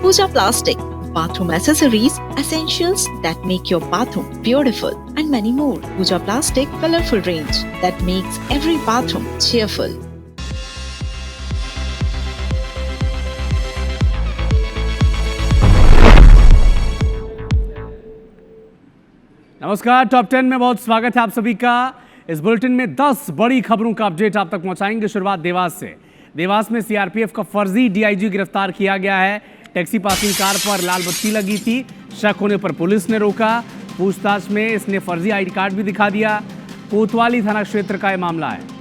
Pooja Plastic, bathroom accessories, essentials that make your bathroom beautiful, and many more. Pooja Plastic colorful range that makes every bathroom cheerful. नमस्कार, top 10 में बहुत स्वागत है आप सभी का। इस बुलेटिन में 10 बड़ी खबरों का अपडेट आप तक पहुंचाएंगे। शुरुआत देवास से। देवास में सीआरपीएफ का फर्जी डीआईजी गिरफ्तार किया गया है। टैक्सी पासिंग कार पर लाल बत्ती लगी थी, शक होने पर पुलिस ने रोका। पूछताछ में इसने फर्जी आईडी कार्ड भी दिखा दिया। कोतवाली थाना क्षेत्र का यह मामला है।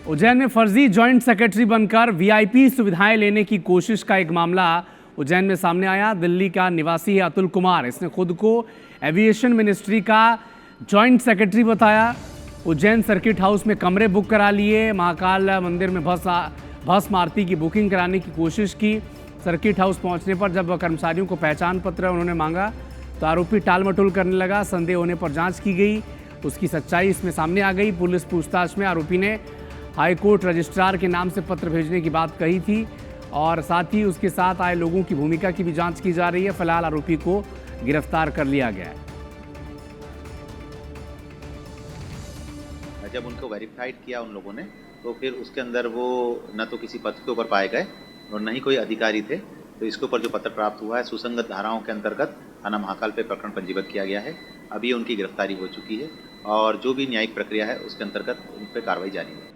उज्जैन में फर्जी जॉइंट सेक्रेटरी बनकर वीआईपी सुविधाएं लेने की कोशिश का एक मामला उज्जैन में सामने आया। दिल्ली का निवासी है अतुल कुमार। इसने खुद को एविएशन मिनिस्ट्री का जॉइंट सेक्रेटरी बताया। उज्जैन सर्किट हाउस में कमरे बुक करा लिए। महाकाल मंदिर में भस्म आरती की बुकिंग कराने की कोशिश की। सर्किट हाउस पहुंचने पर जब कर्मचारियों को पहचान पत्र उन्होंने मांगा तो आरोपी टाल मटोल करने लगा। संदेह होने पर जाँच की गई। उसकी सच्चाई इसमें सामने आ गई। पुलिस पूछताछ में आरोपी ने हाईकोर्ट रजिस्ट्रार के नाम से पत्र भेजने की बात कही थी और साथ ही उसके साथ आए लोगों की भूमिका की भी जांच की जा रही है। फिलहाल आरोपी को गिरफ्तार कर लिया गया है। जब उनको वेरीफाइड किया उन लोगों ने तो फिर उसके अंदर वो न तो किसी पद के ऊपर पाए गए और न ही कोई अधिकारी थे। तो इसके ऊपर जो पत्र प्राप्त हुआ है सुसंगत धाराओं के अंतर्गत थाना महाकाल पे प्रकरण पंजीबद्ध किया गया है। अभी उनकी गिरफ्तारी हो चुकी है और जो भी न्यायिक प्रक्रिया है उसके अंतर्गत उन पर कार्रवाई जारी है।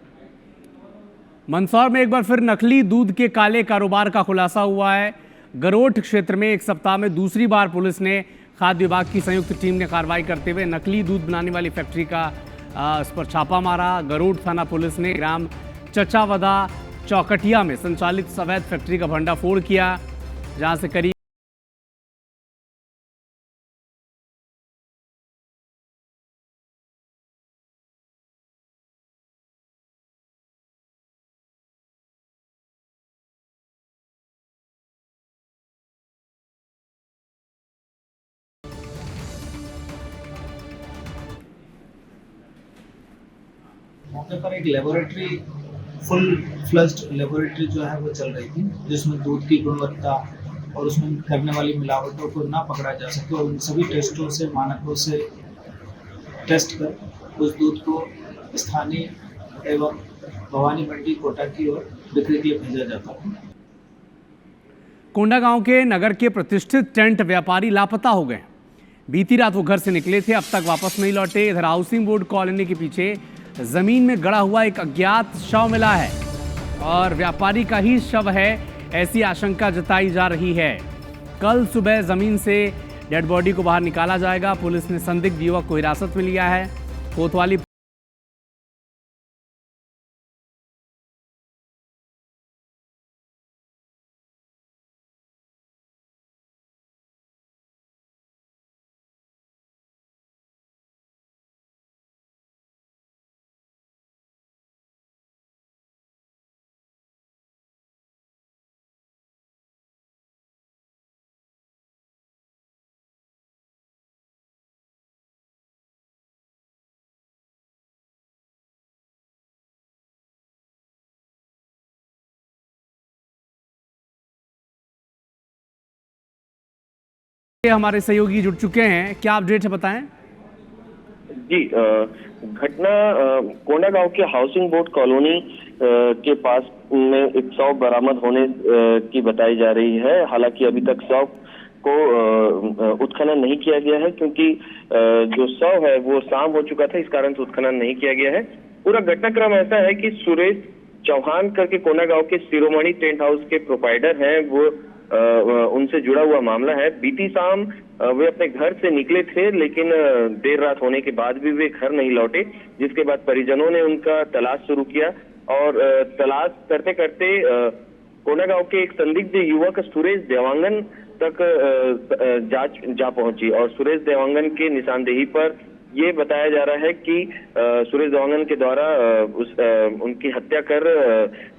मंदसौर में एक बार फिर नकली दूध के काले कारोबार का खुलासा हुआ है। गरोठ क्षेत्र में एक सप्ताह में दूसरी बार पुलिस ने खाद्य विभाग की संयुक्त टीम ने कार्रवाई करते हुए नकली दूध बनाने वाली फैक्ट्री का इस पर छापा मारा। गरोठ थाना पुलिस ने ग्राम चचावदा चौकटिया में संचालित अवैध फैक्ट्री का भंडाफोड़ किया, जहां से करीब मौके पर एक लेबोरेटरी फुल फ्लश्ड लेबोरेटरी जो है वो चल रही थी, जिसमें दूध की गुणवत्ता और उसमें करने वाली मिलावटों को ना पकड़ा जा सके और उन सभी टेस्टों से मानकों से टेस्ट कर उस दूध को स्थानीय एवं भवानी मंडी कोटा की ओर बिक्री के लिए भेजा जाता है। कोंडागांव के नगर के प्रतिष्ठित टेंट व्यापारी लापता हो गए। बीती रात वो घर से निकले थे, अब तक वापस नहीं लौटे। इधर हाउसिंग बोर्ड कॉलोनी के पीछे जमीन में गड़ा हुआ एक अज्ञात शव मिला है और व्यापारी का ही शव है, ऐसी आशंका जताई जा रही है। कल सुबह जमीन से डेड बॉडी को बाहर निकाला जाएगा। पुलिस ने संदिग्ध युवक को हिरासत में लिया है। कोतवाली हमारे सहयोगी जुड़ चुके हैं, क्या अपडेट है बताएं। जी, घटना कोंडागांव के हाउसिंग बोर्ड कॉलोनी के पास में एक 100 बरामद होने की बताई जा रही है। हालांकि अभी तक 100 को उत्खनन नहीं किया गया है, क्योंकि जो 100 है वो शाम हो चुका था, इस कारण से उत्खनन नहीं किया गया है। पूरा घटनाक्रम ऐसा है कि सुरेश चौहान करके कोना गांव के शिरोमणि टेंट हाउस के प्रोपाइटर हैं, वो उनसे जुड़ा हुआ मामला है। बीती शाम वे अपने घर से निकले थे, लेकिन देर रात होने के बाद भी वे घर नहीं लौटे, जिसके बाद परिजनों ने उनका तलाश शुरू किया और तलाश करते करते कोना गांव के एक संदिग्ध युवक सुरेश देवांगन तक जांच जा पहुंची और सुरेश देवांगन के निशानदेही पर ये बताया जा रहा है कि सुरेश देवांगन के द्वारा उनकी हत्या कर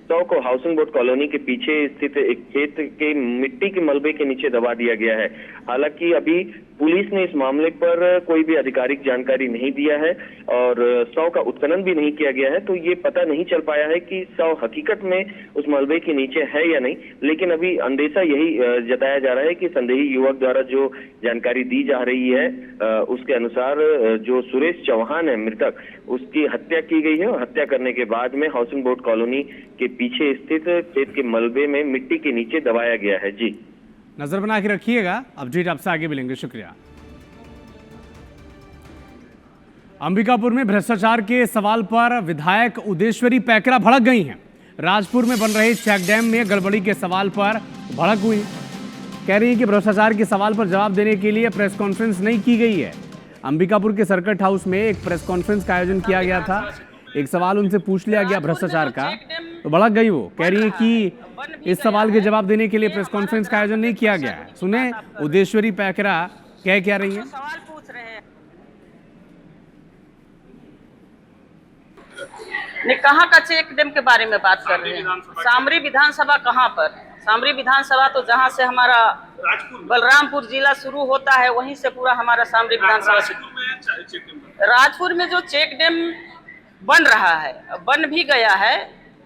100 को हाउसिंग बोर्ड कॉलोनी के पीछे स्थित एक खेत के मिट्टी के मलबे के नीचे दबा दिया गया है। हालांकि अभी पुलिस ने इस मामले पर कोई भी आधिकारिक जानकारी नहीं दिया है और 100 का उत्खनन भी नहीं किया गया है, तो ये पता नहीं चल पाया है कि 100 हकीकत में उस मलबे के नीचे है या नहीं। लेकिन अभी अंदेशा यही जताया जा रहा है कि संदेही युवक द्वारा जो जानकारी दी जा रही है उसके अनुसार जो सुरेश चौहान है मृतक, उसकी हत्या की गई है और हत्या करने के बाद में हाउसिंग बोर्ड कॉलोनी के पीछे स्थित खेत के मलबे में मिट्टी के नीचे दबाया गया है। जी, नजर बना के रखिएगा, अपडेट आपसे आगे मिलेंगे। शुक्रिया। अंबिकापुर में भ्रष्टाचार के सवाल पर विधायक उदेश्वरी पैकरा भड़क गई हैं। राजपुर में बन रहे चेक डैम में गड़बड़ी के सवाल पर भड़क हुई, कह रही है कि भ्रष्टाचार के सवाल पर जवाब देने के लिए प्रेस कॉन्फ्रेंस नहीं की गई है। अंबिकापुर के सर्किट हाउस में एक प्रेस कॉन्फ्रेंस का आयोजन किया गया था, एक सवाल उनसे पूछ लिया गया भ्रष्टाचार का, तो भड़क गई वो, कह रही है कि इस सवाल के जवाब देने के लिए प्रेस कॉन्फ्रेंस का आयोजन नहीं किया गया है। सुने उदेश्वरी पैकरा कह क्या रही है। सवाल पूछ रहे हैं, कहाँ का चेक डैम के बारे में बात कर रहे हैं। सामरी विधानसभा कहाँ पर? सामरी विधानसभा तो जहाँ से हमारा बलरामपुर जिला शुरू होता है वहीं से पूरा हमारा सामरी विधानसभा। राजपुर में जो चेक डैम बन रहा है, बन भी गया है,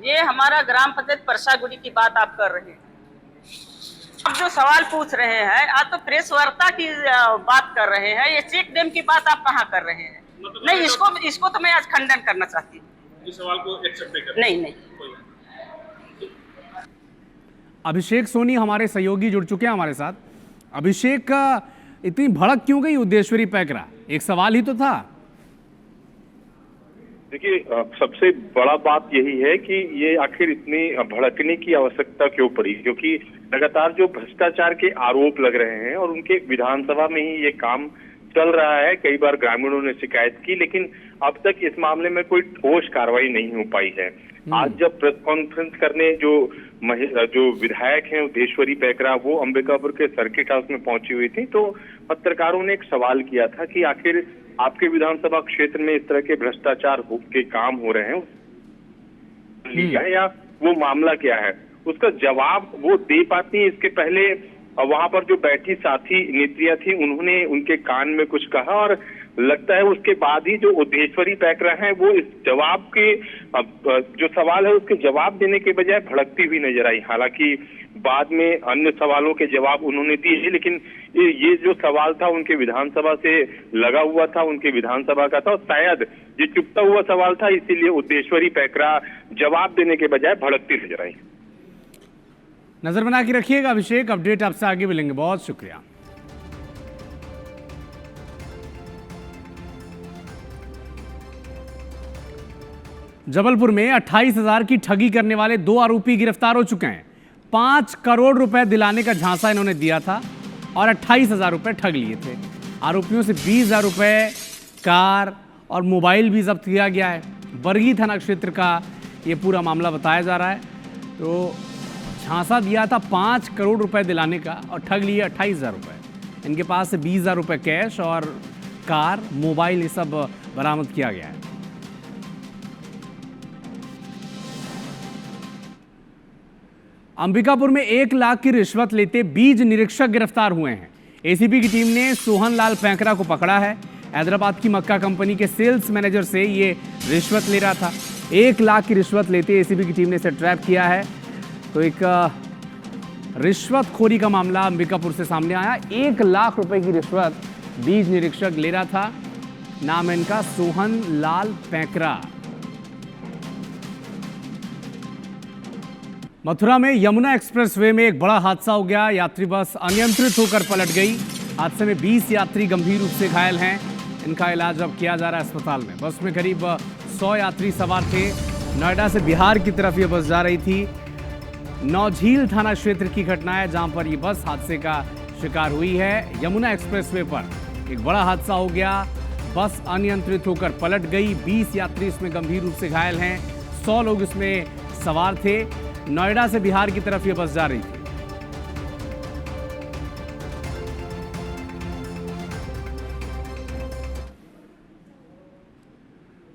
ये हमारा ग्राम पंचायत परसागुड़ी की बात आप कर रहे हैं। अब जो सवाल पूछ रहे हैं, आज तो प्रेस वार्ता की बात कर रहे हैं, ये चेक डैम की बात आप कहाँ कर रहे हैं? नहीं, इसको तो मैं आज खंडन करना चाहती हूँ। सवाल को एक्सेप्ट नहीं। अभिषेक सोनी हमारे सहयोगी जुड़ चुके हैं हमारे साथ। अभिषेक, इतनी भड़क क्यों गई उदेश्वरी पैकरा? एक सवाल ही तो था। देखिए, सबसे बड़ा बात यही है कि ये आखिर इतनी भड़कने की आवश्यकता क्यों पड़ी, क्योंकि लगातार जो भ्रष्टाचार के आरोप लग रहे हैं और उनके विधानसभा में ही ये काम चल रहा है। कई बार ग्रामीणों ने शिकायत की, लेकिन अब तक इस मामले में कोई ठोस कार्रवाई नहीं हो पाई है। आज जब प्रेस कॉन्फ्रेंस करने जो विधायक हैं उदेश्वरी पैकरा, वो अंबिकापुर के सर्किट हाउस में पहुंची हुई थी, तो पत्रकारों ने एक सवाल किया था कि आखिर आपके विधानसभा क्षेत्र में इस तरह के भ्रष्टाचार के काम हो रहे हैं या वो मामला क्या है। उसका जवाब वो दे पाती है। इसके पहले वहां पर जो बैठी साथी नेत्रियां थी, उन्होंने उनके कान में कुछ कहा और लगता है उसके बाद ही जो उदेश्वरी पैकरा हैं वो इस जवाब के जो सवाल है उसके जवाब देने के बजाय भड़कती हुई नजर आई। हालांकि बाद में अन्य सवालों के जवाब उन्होंने दिए, लेकिन ये जो सवाल था उनके विधानसभा से लगा हुआ था, उनके विधानसभा का था और शायद ये चुपता हुआ सवाल था, इसीलिए उदेश्वरी पैकरा जवाब देने के बजाय भड़कती नजर आई। नजर बना के रखिएगा अभिषेक, अपडेट आपसे आगे मिलेंगे। बहुत शुक्रिया। जबलपुर में 28,000 की ठगी करने वाले 2 आरोपी गिरफ्तार हो चुके हैं। 5 करोड़ रुपए दिलाने का झांसा इन्होंने दिया था और 28,000 रुपए ठग लिए थे। आरोपियों से 20,000 रुपए, कार और मोबाइल भी जब्त किया गया है। बरगी थाना क्षेत्र का ये पूरा मामला बताया जा रहा है। तो झांसा दिया था 5 करोड़ रुपए दिलाने का और ठग लिए 28,000 रुपए। इनके पास से 20,000 रुपए कैश और कार, मोबाइल, ये सब बरामद किया गया है। अंबिकापुर में 1 लाख की रिश्वत लेते बीज निरीक्षक गिरफ्तार हुए हैं। एसीबी की टीम ने सोहन लाल पैकरा को पकड़ा है। हैदराबाद की मक्का कंपनी के सेल्स मैनेजर से ये रिश्वत ले रहा था। 1 लाख की रिश्वत लेते एसीबी की टीम ने इसे ट्रैप किया है। तो एक रिश्वतखोरी का मामला अंबिकापुर से सामने आया। 1 लाख रुपए की रिश्वत बीज निरीक्षक ले रहा था। नाम है इनका सोहन लाल पैकरा। मथुरा में यमुना एक्सप्रेसवे में एक बड़ा हादसा हो गया। यात्री बस अनियंत्रित होकर पलट गई। हादसे में 20 यात्री गंभीर रूप से घायल हैं। इनका इलाज अब किया जा रहा है अस्पताल में। बस में करीब 100 यात्री सवार थे। नोएडा से बिहार की तरफ ये बस जा रही थी। नौझील थाना क्षेत्र की घटना है जहां पर ये बस हादसे का शिकार हुई है। यमुना एक्सप्रेसवे पर एक बड़ा हादसा हो गया। बस अनियंत्रित होकर पलट गई। 20 यात्री इसमें गंभीर रूप से घायल हैं। 100 लोग इसमें सवार थे। नोएडा से बिहार की तरफ ये बस जा रही थी।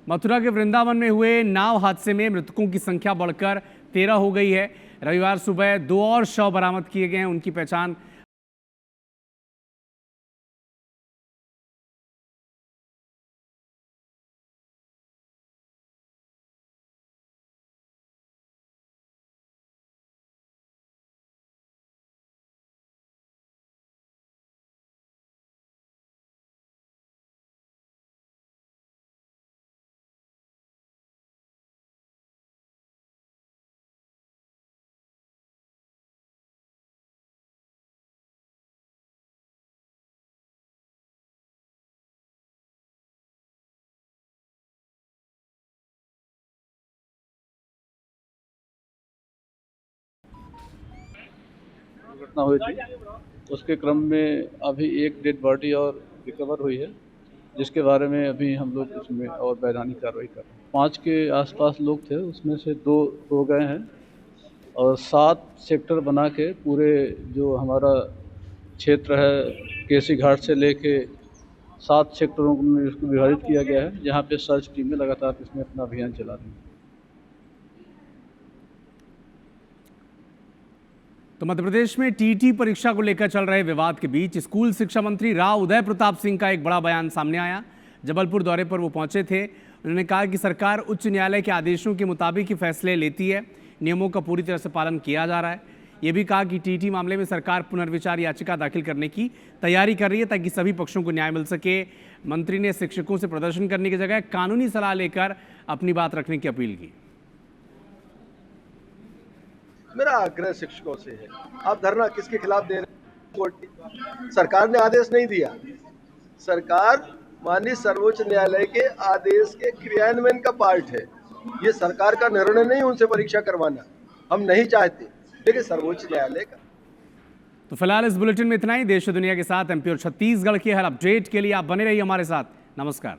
मथुरा के वृंदावन में हुए नाव हादसे में मृतकों की संख्या बढ़कर 13 हो गई है। रविवार सुबह 2 और शव बरामद किए गए हैं। उनकी पहचान दुर्घटना हुई थी, उसके क्रम में अभी एक डेड बॉडी और रिकवर हुई है, जिसके बारे में अभी हम लोग उसमें और वैधानिक कार्रवाई कर रहे हैं। 5 के आसपास लोग थे, उसमें से 2 हो गए हैं और 7 सेक्टर बना के पूरे जो हमारा क्षेत्र है केसी घाट से लेके 7 सेक्टरों में इसको विभाजित किया गया है, जहाँ पे सर्च टीमें लगातार इसमें अपना अभियान चला रही हैं। तो मध्य प्रदेश में टीईटी परीक्षा को लेकर चल रहे विवाद के बीच स्कूल शिक्षा मंत्री राव उदय प्रताप सिंह का एक बड़ा बयान सामने आया। जबलपुर दौरे पर वो पहुंचे थे। उन्होंने कहा कि सरकार उच्च न्यायालय के आदेशों के मुताबिक ही फैसले लेती है, नियमों का पूरी तरह से पालन किया जा रहा है। ये भी कहा कि टीईटी मामले में सरकार पुनर्विचार याचिका दाखिल करने की तैयारी कर रही है ताकि सभी पक्षों को न्याय मिल सके। मंत्री ने शिक्षकों से प्रदर्शन करने की जगह कानूनी सलाह लेकर अपनी बात रखने की अपील की। मेरा आग्रह शिक्षकों से है, आप धरना किसके खिलाफ दे रहे हैं? सरकार ने आदेश नहीं दिया। सरकार माननीय सर्वोच्च न्यायालय के आदेश के क्रियान्वयन का पार्ट है। ये सरकार का निर्णय नहीं उनसे परीक्षा करवाना, हम नहीं चाहते, लेकिन सर्वोच्च न्यायालय का। तो फिलहाल इस बुलेटिन में इतना ही। देश और दुनिया के साथ एमपी और छत्तीसगढ़ की हर अपडेट के लिए आप बने रहिए हमारे साथ। नमस्कार।